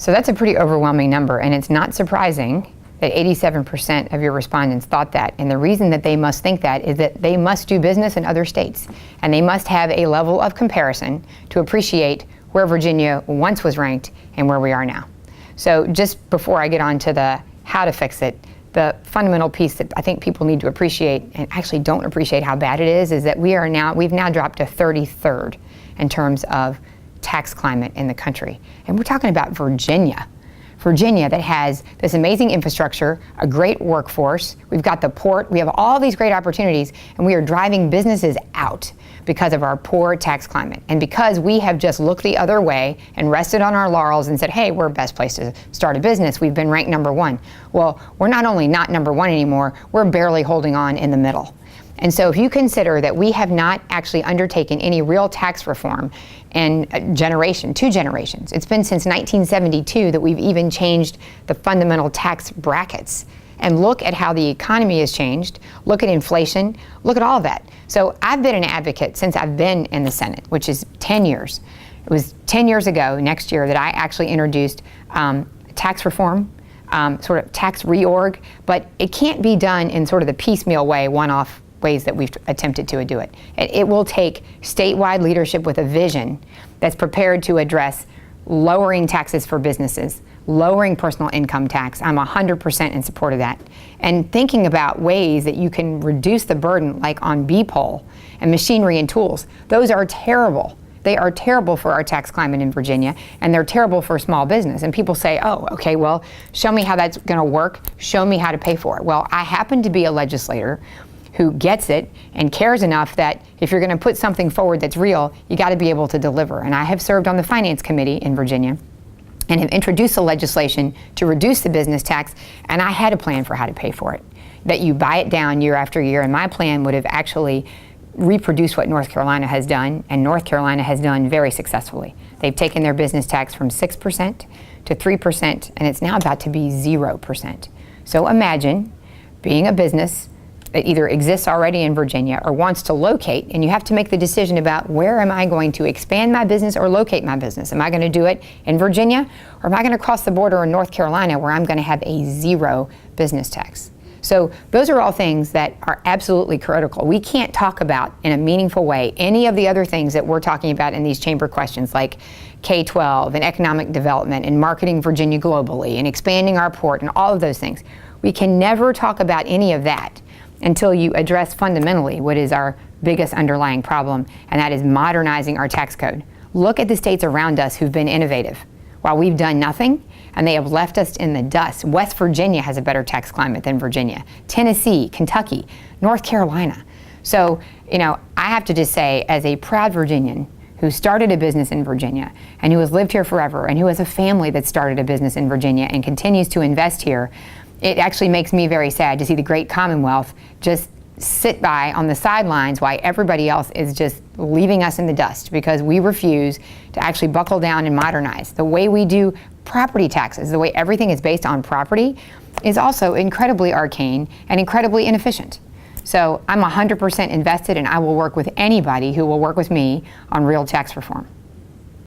So that's a pretty overwhelming number, and it's not surprising that 87% of your respondents thought that. And the reason that they must think that is that they must do business in other states, and they must have a level of comparison to appreciate where Virginia once was ranked and where we are now. So just before I get on to the how to fix it, the fundamental piece that I think people need to appreciate, and actually don't appreciate how bad it is that we've now dropped to 33rd in terms of tax climate in the country. And we're talking about Virginia that has this amazing infrastructure, a great workforce. We've got the port, we have all these great opportunities, and we are driving businesses out because of our poor tax climate. And because we have just looked the other way and rested on our laurels and said, hey, we're the best place to start a business. We've been ranked #1. Well, we're not only not #1 anymore, we're barely holding on in the middle. And so if you consider that we have not actually undertaken any real tax reform in two generations, it's been since 1972 that we've even changed the fundamental tax brackets. And look at how the economy has changed, look at inflation, look at all of that. So I've been an advocate since I've been in the Senate, which is 10 years. It was 10 years ago, next year, that I actually introduced tax reform, sort of tax reorg, but it can't be done in sort of the piecemeal way, one-off ways that we've attempted to do it. It will take statewide leadership with a vision that's prepared to address lowering taxes for businesses, lowering personal income tax. I'm 100% in support of that. And thinking about ways that you can reduce the burden, like on BPOL and machinery and tools. Those are terrible. They are terrible for our tax climate in Virginia, and they're terrible for small business. And people say, oh, okay, well, show me how that's gonna work. Show me how to pay for it. Well, I happen to be a legislator who gets it and cares enough that if you're going to put something forward that's real, you got to be able to deliver. And I have served on the Finance Committee in Virginia and have introduced the legislation to reduce the business tax, and I had a plan for how to pay for it, that you buy it down year after year, and my plan would have actually reproduced what North Carolina has done, and North Carolina has done very successfully. They've taken their business tax from 6% to 3%, and it's now about to be 0%. So imagine being a business that either exists already in Virginia or wants to locate, and you have to make the decision about where am I going to expand my business or locate my business? Am I going to do it in Virginia, or am I going to cross the border in North Carolina where I'm going to have a 0 business tax? So those are all things that are absolutely critical. We can't talk about in a meaningful way any of the other things that we're talking about in these chamber questions, like K-12 and economic development and marketing Virginia globally and expanding our port and all of those things. We can never talk about any of that until you address fundamentally what is our biggest underlying problem, and that is modernizing our tax code. Look at the states around us who've been innovative while we've done nothing, and they have left us in the dust. West Virginia has a better tax climate than Virginia. Tennessee, Kentucky, North Carolina. So, I have to just say, as a proud Virginian who started a business in Virginia and who has lived here forever and who has a family that started a business in Virginia and continues to invest here, it actually makes me very sad to see the great Commonwealth just sit by on the sidelines while everybody else is just leaving us in the dust because we refuse to actually buckle down and modernize. The way we do property taxes, the way everything is based on property, is also incredibly arcane and incredibly inefficient. So I'm 100% invested, and I will work with anybody who will work with me on real tax reform.